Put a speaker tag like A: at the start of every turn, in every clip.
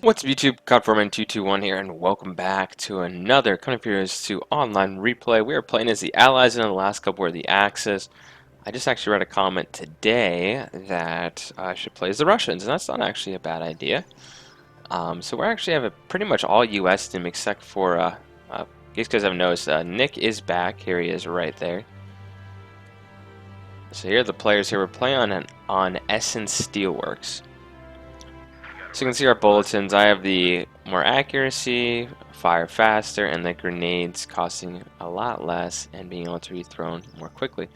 A: What's up YouTube, Codforman221 here, and welcome back to another Coming Heroes 2 online replay. We are playing as the Allies, and in the last couple were the Axis. I just actually read a comment today that I should play as the Russians, and that's not actually a bad idea. So we actually have a pretty much all US team except for, in case you guys haven't noticed, Nick is back. Here he is right there. So here are the players here. We're playing on Essen Steelworks. So you can see our bulletins. I have the more accuracy, fire faster, and the grenades costing a lot less and being able to be thrown more quickly.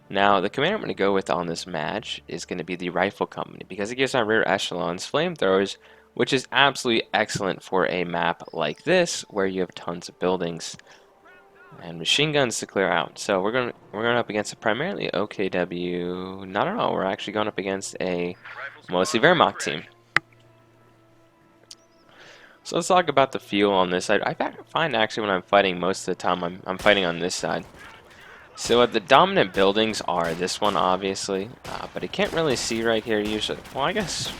A: Now, the commander I'm going to go with on this match is going to be the Rifle Company because it gives our rear echelons flamethrowers, which is absolutely excellent for a map like this where you have tons of buildings and machine guns to clear out. So we're going up against a primarily OKW. Not at all. We're actually going up against a mostly Wehrmacht team. So let's talk about the fuel on this side. I find actually when I'm fighting most of the time I'm fighting on this side. So the dominant buildings are this one obviously, but I can't really see right here usually. Well, I guess,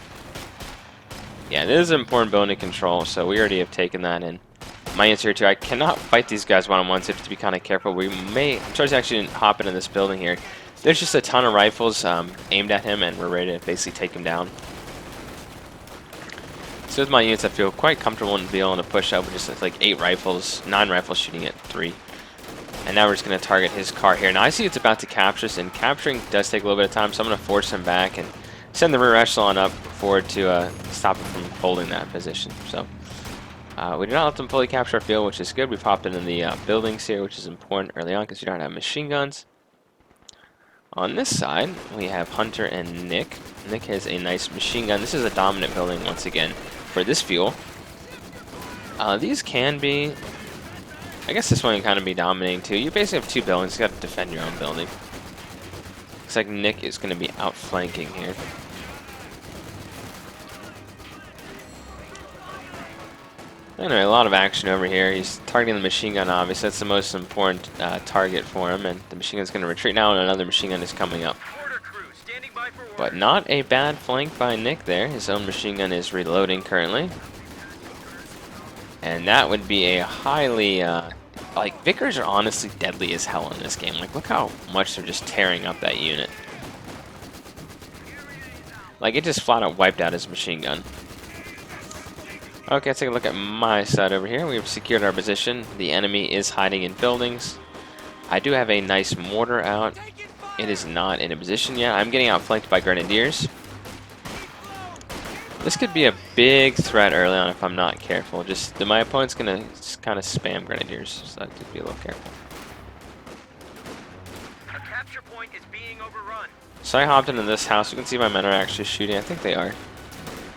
A: yeah, this is an important building control, so we already have taken that in. My answer here too, I cannot fight these guys one-on-one, so you have to be kind of careful. I'm trying to actually hop into this building here. There's just a ton of rifles aimed at him, and we're ready to basically take him down. So with my units, I feel quite comfortable in being able to push up with just like 9 rifles shooting at 3. And now we're just going to target his car here. Now I see it's about to capture us, and capturing does take a little bit of time, so I'm going to force him back and send the rear echelon up forward to stop him from holding that position. So we did not let them fully capture our field, which is good. We've hopped into the buildings here, which is important early on because you don't have machine guns. On this side, we have Hunter and Nick. Nick has a nice machine gun. This is a dominant building once again for this fuel. These can be, I guess this one can kind of be dominating too. You basically have 2 buildings, you got to defend your own building. Looks like Nick is going to be outflanking here. Anyway, a lot of action over here. He's targeting the machine gun, obviously. That's the most important target for him, and the machine gun's going to retreat now, and another machine gun is coming up. But not a bad flank by Nick there. His own machine gun is reloading currently. And that would be a highly, like, Vickers are honestly deadly as hell in this game. Like, look how much they're just tearing up that unit. Like, it just flat out wiped out his machine gun. Okay, let's take a look at my side over here. We've secured our position. The enemy is hiding in buildings. I do have a nice mortar out. It is not in a position yet. I'm getting outflanked by grenadiers. This could be a big threat early on if I'm not careful. My opponent's gonna just kind of spam grenadiers, so I have to be a little careful.
B: A capture point is being overrun.
A: So I hopped into this house. You can see my men are actually shooting. I think they are.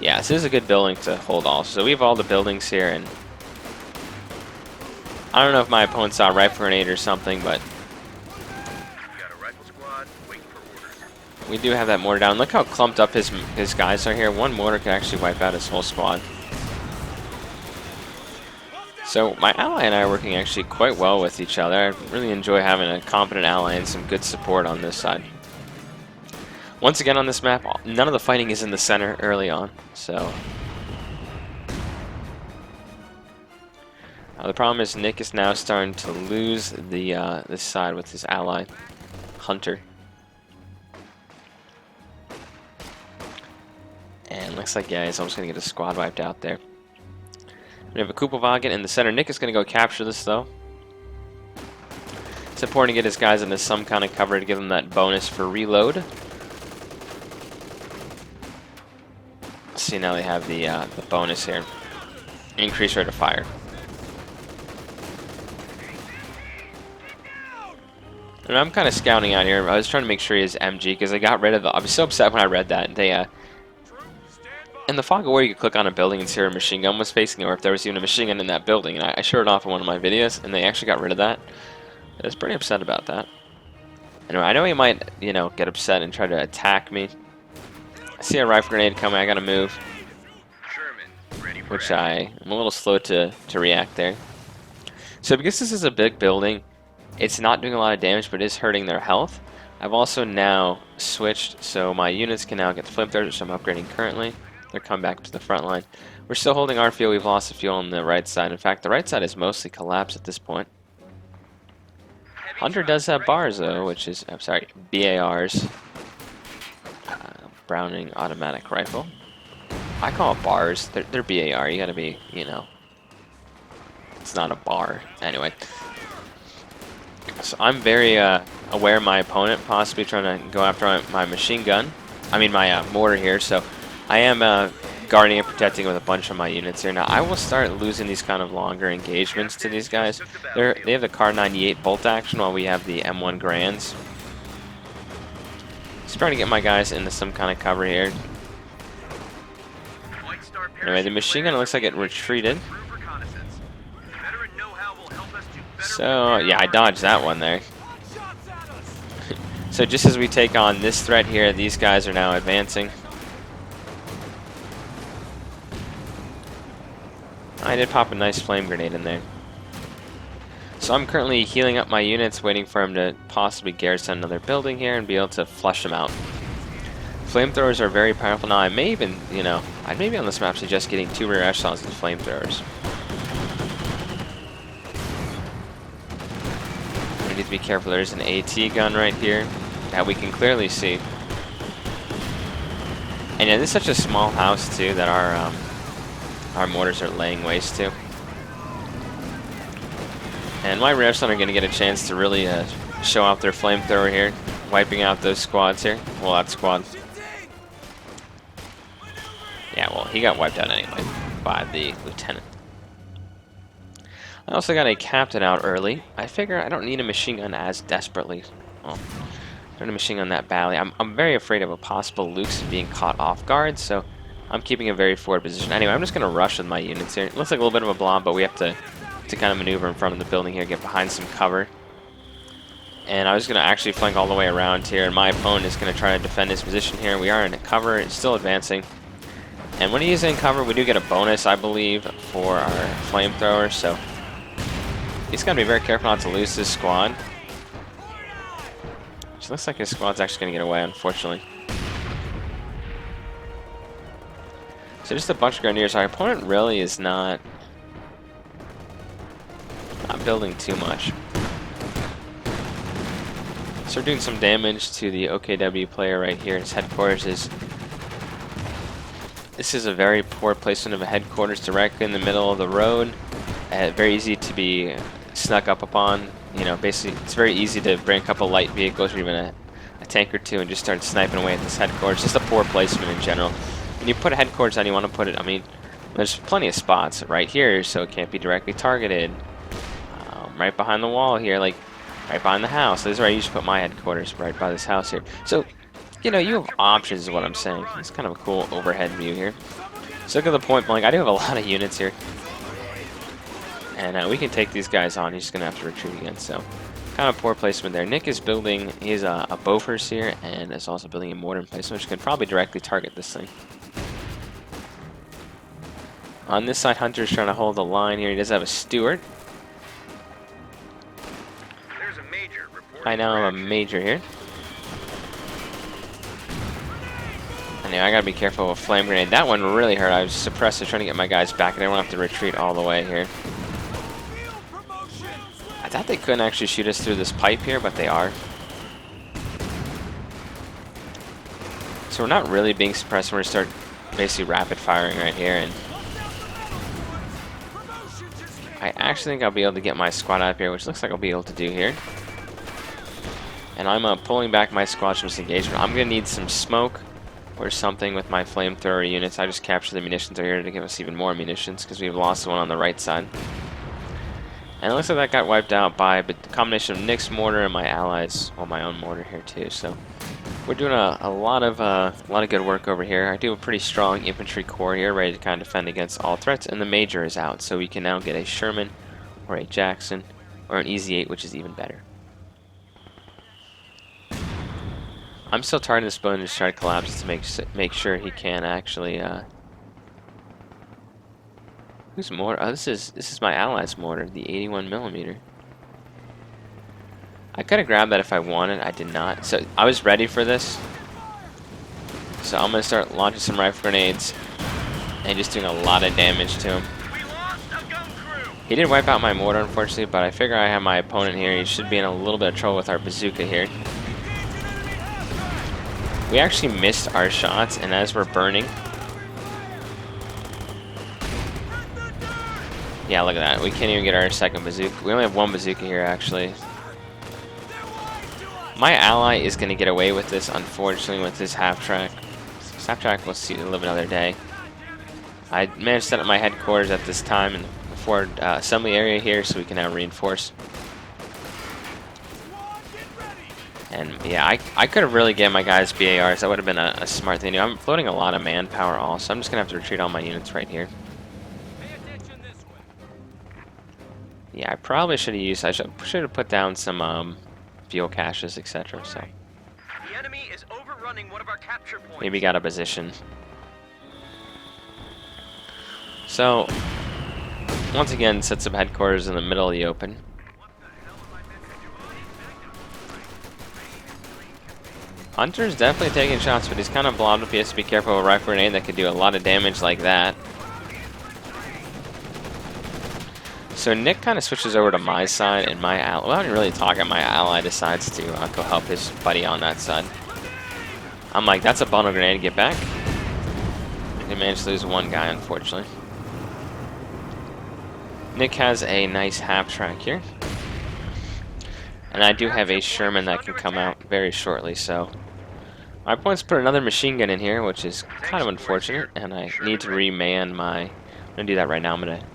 A: Yeah, this is a good building to hold also. So we have all the buildings here, and I don't know if my opponent saw a rifle grenade or something, but we do have that mortar down. Look how clumped up his guys are here. One mortar could actually wipe out his whole squad. So my ally and I are working actually quite well with each other. I really enjoy having a competent ally and some good support on this side. Once again on this map, none of the fighting is in the center early on. So the problem is Nick is now starting to lose this side with his ally, Hunter. And looks like, yeah, he's almost going to get his squad wiped out there. We have a Kupelwagen in the center. Nick is going to go capture this, though. It's important to get his guys into some kind of cover to give them that bonus for reload. See, now they have the bonus here. Increased rate of fire. And I'm kind of scouting out here. I was trying to make sure he has MG because I got rid of I was so upset when I read that. They in the fog of war, you could click on a building and see where a machine gun was facing, or if there was even a machine gun in that building. And I showed it off in one of my videos, and they actually got rid of that. I was pretty upset about that. Anyway, I know he might, you know, get upset and try to attack me. I see a rifle grenade coming. I gotta move, which I'm a little slow to react there. So because this is a big building, it's not doing a lot of damage, but it is hurting their health. I've also now switched, so my units can now get the flamethrowers, which I'm upgrading currently. They're coming back to the front line. We're still holding our fuel. We've lost the fuel on the right side. In fact, the right side is mostly collapsed at this point. Hunter does have bars, though, which is, I'm sorry, BARs. Browning automatic rifle. I call it bars. They're BAR. You gotta be, you know. It's not a bar. Anyway. So I'm very aware of my opponent possibly trying to go after my machine gun. I mean my mortar here. So I am guarding and protecting with a bunch of my units here. Now I will start losing these kind of longer engagements to these guys. They have the Car 98 bolt action while we have the M1 Grands. Just trying to get my guys into some kind of cover here. Anyway, the machine gun looks like it retreated. So, yeah, I dodged that one there. So just as we take on this threat here, these guys are now advancing. I did pop a nice flame grenade in there. So I'm currently healing up my units, waiting for them to possibly garrison another building here and be able to flush them out. Flamethrowers are very powerful. Now I may even, you know, I may be on this map suggest getting 2 rear echelons with flamethrowers. We need to be careful. There's an AT gun right here that we can clearly see. And yeah, this is such a small house too that our mortars are laying waste to. And my rear echelon are going to get a chance to really show off their flamethrower here, wiping out those squads here. Well, that squad. Yeah, well, he got wiped out anyway by the lieutenant. I also got a captain out early. I figure I don't need a machine gun as desperately. Well, I don't need a machine gun that badly. I'm very afraid of a possible Luke's being caught off guard, so I'm keeping a very forward position. Anyway, I'm just going to rush with my units here. It looks like a little bit of a blob, but we have to kind of maneuver in front of the building here, get behind some cover. And I was going to actually flank all the way around here, and my opponent is going to try to defend his position here. We are in cover. It's still advancing. And when he's in cover, we do get a bonus, I believe, for our flamethrower, so he's got to be very careful not to lose this squad. Which looks like his squad's actually going to get away, unfortunately. So just a bunch of Grenadiers. Our opponent really is not building too much. So we're doing some damage to the OKW player right here. His headquarters is... This is a very poor placement of a headquarters directly in the middle of the road. Very easy to be snuck up upon. You know, basically, it's very easy to bring a couple light vehicles or even a tank or two and just start sniping away at this headquarters. Just a poor placement in general. When you put a headquarters on, you want to put it, I mean, there's plenty of spots right here, so it can't be directly targeted. Right behind the wall here, like right behind the house. This is where I usually put my headquarters, right by this house here. So, you know, you have options is what I'm saying. It's kind of a cool overhead view here. So look at the point blank. I do have a lot of units here. And we can take these guys on. He's just going to have to retreat again. So kind of poor placement there. Nick is building, he's a Bofors here, and is also building a mortar emplacement, which can probably directly target this thing. On this side, Hunter's trying to hold the line here. He does have a Stewart. I now have a major here. Anyway, I gotta be careful with a flame grenade. That one really hurt. I was suppressed trying to get my guys back, and I don't have to retreat all the way here. I thought they couldn't actually shoot us through this pipe here, but they are. So we're not really being suppressed. We're gonna start basically rapid firing right here, and I actually think I'll be able to get my squad out here, which looks like I'll be able to do here. And I'm pulling back my squad from this engagement. I'm going to need some smoke or something with my flamethrower units. I just captured the munitions over here to give us even more munitions because we've lost one on the right side. And it looks like that got wiped out by the combination of Nick's mortar and my allies, well, my own mortar here too. So we're doing a lot of good work over here. I do a pretty strong infantry corps here, ready to kind of defend against all threats. And the major is out, so we can now get a Sherman or a Jackson or an Easy 8, which is even better. I'm still targeting this bone and just try to collapse to make sure he can actually. Who's mortar? Oh, this is my allies' mortar, the 81mm. I could have grabbed that if I wanted. I did not. So I was ready for this. So I'm gonna start launching some rifle grenades and just doing a lot of damage to him.
B: We lost a gun crew.
A: He did wipe out my mortar, unfortunately, but I figure I have my opponent here. He should be in a little bit of trouble with our bazooka here. We actually missed our shots, and as we're burning... Yeah, look at that. We can't even get our second bazooka. We only have one bazooka here, actually. My ally is going to get away with this, unfortunately, with this half-track. This half-track will see live another day. I managed to set up my headquarters at this time in the forward assembly area here, so we can now reinforce. And yeah, I could have really given my guys BARs. That would have been a smart thing to do. I'm floating a lot of manpower also. I'm just going to have to retreat all my units right here. Yeah, I probably should have used... I should have put down some fuel caches, etc. So
B: The enemy is overrunning one of our capture points.
A: maybe got a position. So once again, sets up headquarters in the middle of the open. Hunter's definitely taking shots, but he's kind of blobbed up. He has to be careful with a rifle grenade that could do a lot of damage like that. So Nick kind of switches over to my side, and my ally, well, I didn't really talk, and my ally decides to go help his buddy on that side. I'm like, that's a bundle grenade, get back. He managed to lose one guy, unfortunately. Nick has a nice half track here. And I do have a Sherman that can come out very shortly, so... My opponent's put another machine gun in here, which is kind of unfortunate, and I need to reman my... I'm going to do that right now. I'm going to...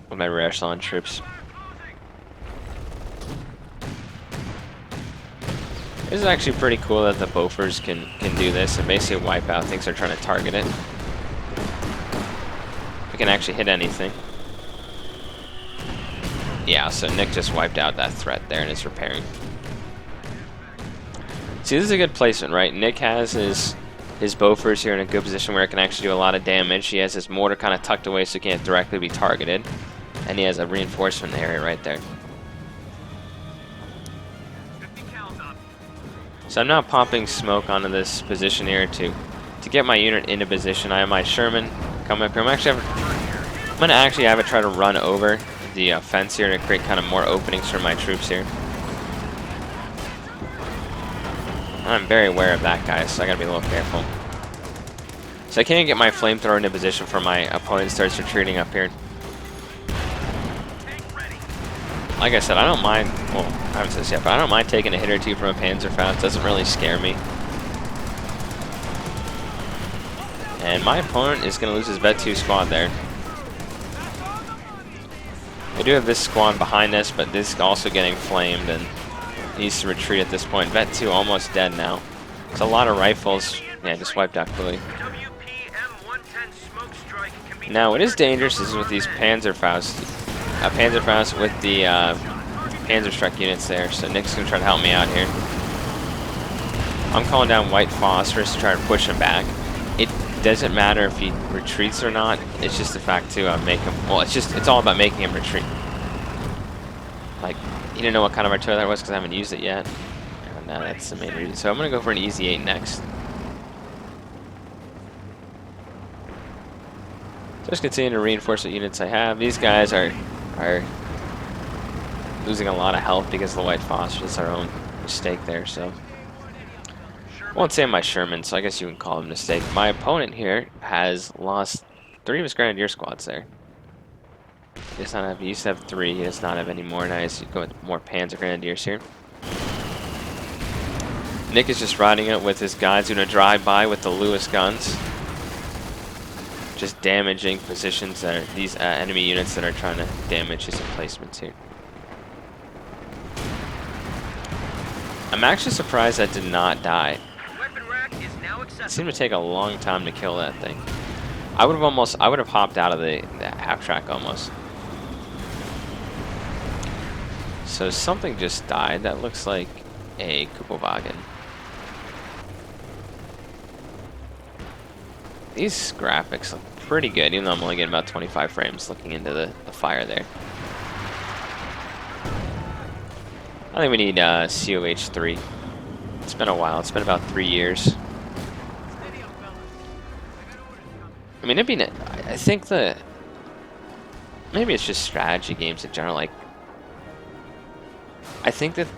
A: with my rear echelon troops. This is actually pretty cool that the Bofors can do this and basically wipe out things they're trying to target it. We can actually hit anything. Yeah, so Nick just wiped out that threat there and is repairing. See, this is a good placement, right? Nick has his Bofors here in a good position where it can actually do a lot of damage. He has his mortar kind of tucked away so he can't directly be targeted. And he has a reinforcement area right there. So I'm now popping smoke onto this position here to get my unit into position. I have my Sherman coming up here. I'm going to actually have it try to run over the fence here to create kind of more openings for my troops here. I'm very aware of that, guys, so I gotta be a little careful. So I can't get my flamethrower into position for my opponent starts retreating up here. Like I said, I don't mind, well, I haven't said this yet, but I don't mind taking a hit or two from a Panzerfaust. It doesn't really scare me. And my opponent is going to lose his Vet 2 squad there. I do have this squad behind us, but this is also getting flamed and needs to retreat at this point. Vet 2 almost dead now. It's a lot of rifles. Yeah, just wiped out clearly. Now, what is dangerous is with these Panzerfaust with the Panzerstruck units there. So Nick's going to try to help me out here. I'm calling down White Phosphorus to try to push him back. It doesn't matter if he retreats or not. It's just the fact to make him... Well, it's all about making him retreat. Like, you didn't know what kind of artillery that was because I haven't used it yet. And that's the main reason. So I'm going to go for an Easy 8 next. Just continue to reinforce the units I have. These guys are losing a lot of health because of the White Phosphorus. Our own mistake there, so... I won't say my Sherman, so I guess you can call it a mistake. My opponent here has lost 3 of his Grenadier squads there. He does not have, he used to have 3, he does not have any more. Now he's going with more Panzer Grenadiers here. Nick is just riding it with his guys doing a drive-by with the Lewis guns. Just damaging positions that are these enemy units that are trying to damage his emplacements here. I'm actually surprised that did not die. It seemed to take a long time to kill that thing. I would have hopped out of the half track almost. So something just died. That looks like a Kuppelwagen. These graphics look pretty good, even though I'm only getting about 25 frames looking into the fire there. I think we need COH 3. It's been a while. It's been about 3 years. I mean, I think maybe it's just strategy games in general. Like, I think that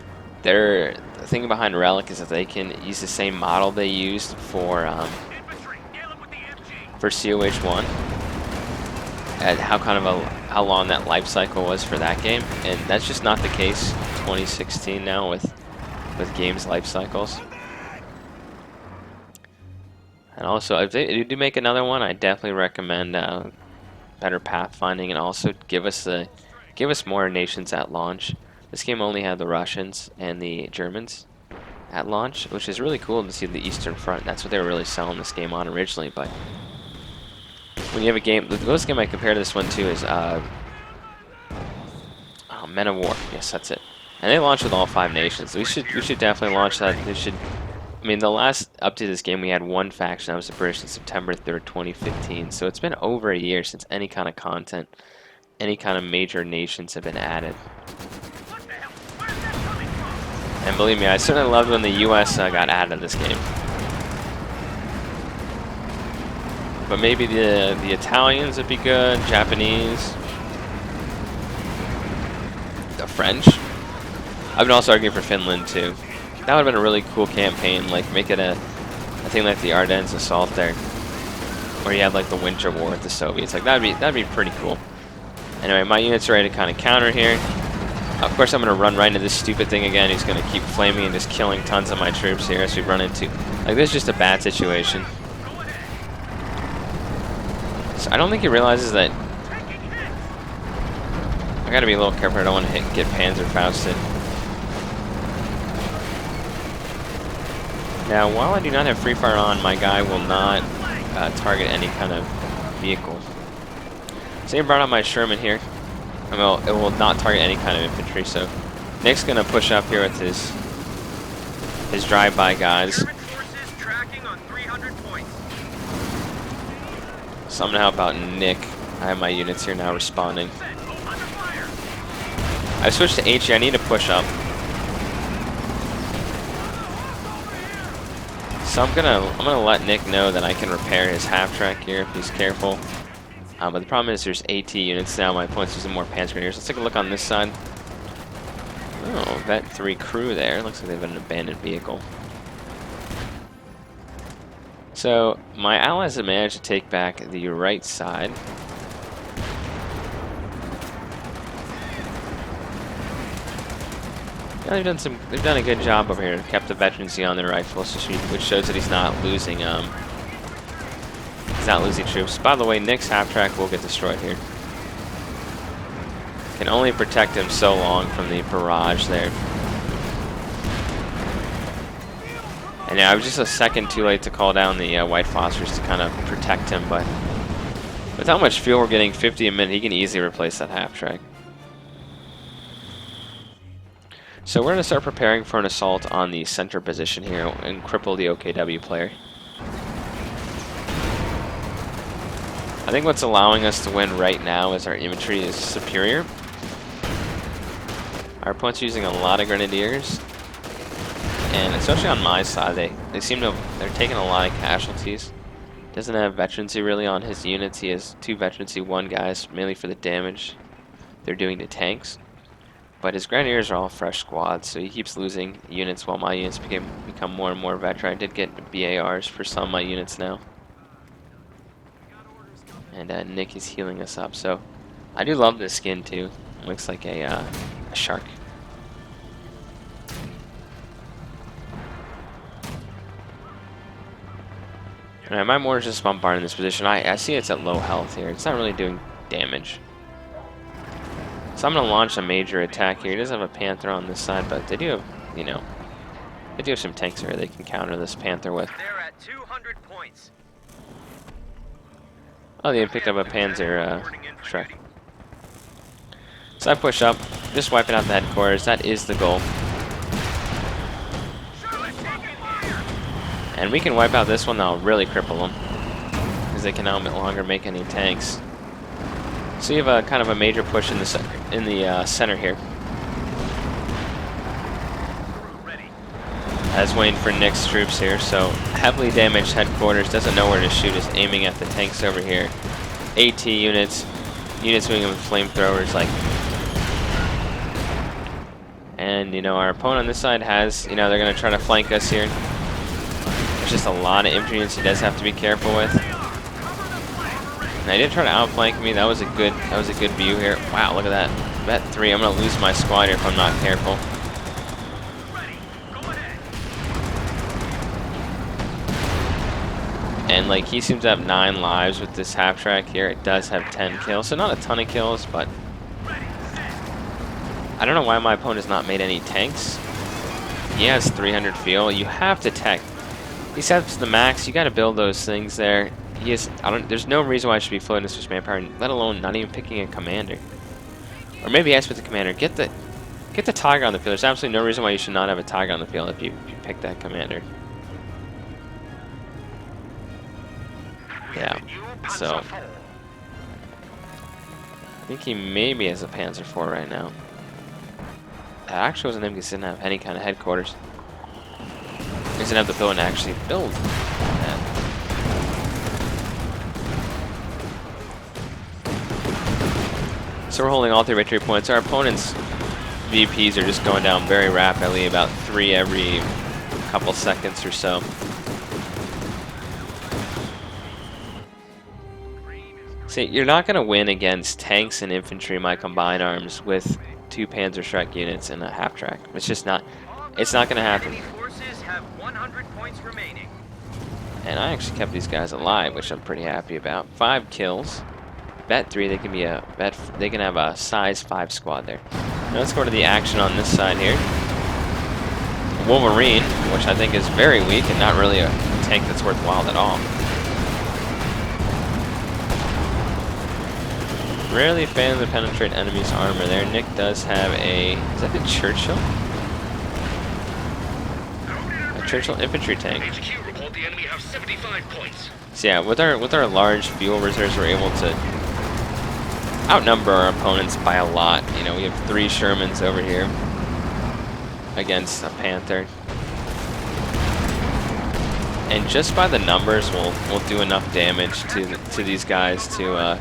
A: the thing behind Relic is that they can use the same model they used for COH1, and how long that life cycle was for that game, and that's just not the case in 2016 now with games life cycles. And also, if they do make another one, I definitely recommend better pathfinding, and also give us more nations at launch. This game only had the Russians and the Germans at launch, which is really cool to see the Eastern Front. That's what they were really selling this game on originally. But when you have a game, the closest game I compare to this one to is Men of War. Yes, that's it. And they launched with all 5 nations. We should definitely launch that. I mean, the last update to this game, we had one faction. That was the British on September 3rd, 2015. So it's been over a year since any kind of content, any kind of major nations have been added. And believe me, I certainly loved when the U.S. got added to this game. But maybe the Italians would be good, Japanese, the French. I've been also arguing for Finland too. That would have been a really cool campaign, like make it a thing like the Ardennes Assault there, where you have like the Winter War with the Soviets. Like that'd be pretty cool. Anyway, my units are ready to kind of counter here. Of course, I'm going to run right into this stupid thing again. He's going to keep flaming and just killing tons of my troops here as we run into. Like, this is just a bad situation. So I don't think he realizes that. I got to be a little careful. I don't want to get Panzerfausted. Now, while I do not have free fire on, my guy will not target any kind of vehicle. So I brought out my Sherman here. It will not target any kind of infantry, so Nick's gonna push up here with his drive-by guys. So I'm gonna help out Nick. I have my units here now responding. I switched to HE. I need to push up. So I'm gonna let Nick know that I can repair his half-track here if he's careful. But the problem is there's AT units now. My opponent's using more Panzer Grenadiers. Let's take a look on this side. Oh, Vet 3 crew there. Looks like they have an abandoned vehicle. So my allies have managed to take back the right side. Yeah, they've done a good job over here. Kept the veterancy on their rifles, which shows that he's not losing troops. By the way, Nick's half-track will get destroyed here. Can only protect him so long from the barrage there. And yeah, I was just a second too late to call down the White Phosphorus to kind of protect him, but with how much fuel we're getting, 50 a minute, he can easily replace that half-track. So we're going to start preparing for an assault on the center position here and cripple the OKW player. I think what's allowing us to win right now is our infantry is superior. Our opponent's using a lot of grenadiers, and especially on my side, they're taking a lot of casualties. Doesn't have veterancy really on his units. He has 2 veterancy 1 guys, mainly for the damage they're doing to tanks. But his grenadiers are all fresh squads, so he keeps losing units while my units become more and more veteran. I did get BARs for some of my units now. And Nick is healing us up, so I do love this skin too. It looks like a shark. Alright, my mortar's just bombarding this position. I see it's at low health here. It's not really doing damage. So I'm going to launch a major attack here. He does have a Panther on this side, but they do have, they do have some tanks here they can counter this Panther with.
B: They're at 200 points.
A: Oh, they picked up a Panzer Shrek. So I push up, just wiping out the headquarters. That is the goal. And we can wipe out this one, that'll really cripple them, because they can no longer make any tanks. So you have a kind of a major push in the center here. I was waiting for Nick's troops here, so heavily damaged headquarters, doesn't know where to shoot, is aiming at the tanks over here. AT units moving with flamethrowers, like. And, you know, our opponent on this side has, you know, they're going to try to flank us here. There's just a lot of infantry units he does have to be careful with. And I did try to outflank me. That was a good view here. Wow, look at that. Bet 3. I'm going to lose my squad here if I'm not careful. And, like, he seems to have 9 lives with this half-track here. It does have 10 kills, so not a ton of kills, but I don't know why my opponent has not made any tanks. He has 300 fuel. You have to tech. He sets the max. You got to build those things there. He is. There's no reason why I should be floating this much manpower, let alone not even picking a commander. Or maybe ask with the commander. Get the tiger on the field. There's absolutely no reason why you should not have a tiger on the field if you pick that commander. Yeah. So I think he maybe has a Panzer IV right now. That actually wasn't him because he didn't have any kind of headquarters. He doesn't have the ability to actually build that. So we're holding all 3 victory points. Our opponent's VPs are just going down very rapidly, about 3 every couple seconds or so. See, you're not going to win against tanks and infantry in my combined arms with 2 Panzerschreck units and a half-track. It's just not. It's not going to happen. And I actually kept these guys alive, which I'm pretty happy about. 5 kills. Bet 3. They can be a bet. They can have a size 5 squad there. Now let's go to the action on this side here. Wolverine, which I think is very weak and not really a tank that's worthwhile at all. Rarely failing to penetrate enemies' armor there. Nick does have a. Is that a Churchill? A Churchill infantry tank. So yeah, with our large fuel reserves, we're able to outnumber our opponents by a lot. You know, we have 3 Shermans over here against a Panther, and just by the numbers, we'll do enough damage to these guys to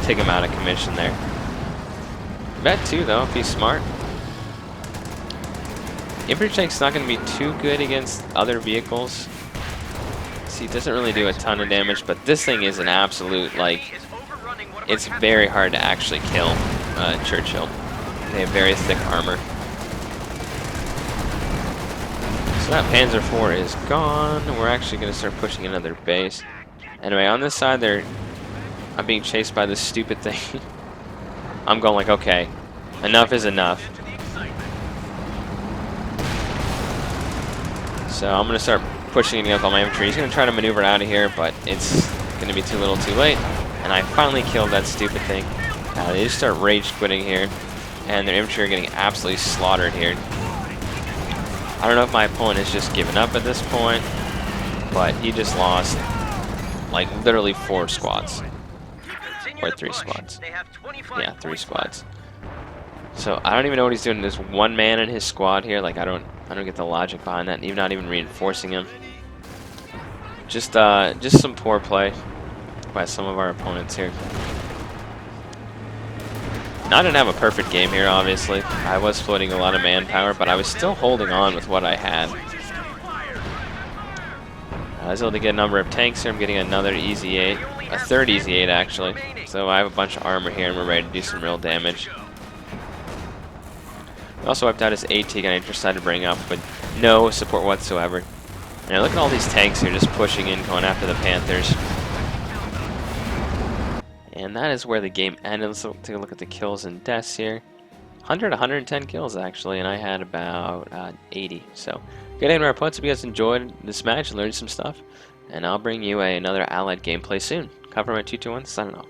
A: take him out of commission there. Bet 2 though, if he's smart. Infantry tank's not going to be too good against other vehicles. See, it doesn't really do a ton of damage, but this thing is an absolute, like, it's very hard to actually kill Churchill. They have very thick armor. So that Panzer IV is gone. We're actually going to start pushing another base. Anyway, on this side, I'm being chased by this stupid thing. I'm going like, okay, enough is enough. So I'm going to start pushing against all my infantry. He's going to try to maneuver out of here, but it's going to be too little too late. And I finally killed that stupid thing. They just start rage quitting here, and their infantry are getting absolutely slaughtered here. I don't know if my opponent has just given up at this point, but he just lost like literally 4 squads. Or 3 squads. Yeah, 3 squads. So I don't even know what he's doing. There's 1 man in his squad here. Like I don't get the logic behind that. Even not even reinforcing him. Just some poor play by some of our opponents here. Now, I didn't have a perfect game here, obviously. I was floating a lot of manpower, but I was still holding on with what I had. I was able to get a number of tanks here. I'm getting another Easy 8. A 3rd Easy 8, actually. So I have a bunch of armor here, and we're ready to do some real damage. We also wiped out his AT gun I decided to bring up, but no support whatsoever. And look at all these tanks here just pushing in, going after the Panthers. And that is where the game ended. Let's take a look at the kills and deaths here. 110 kills, actually, and I had about 80. So, good day to our opponents. If you guys enjoyed this match and learned some stuff, and I'll bring you another Allied gameplay soon. Coverman 221, signing off.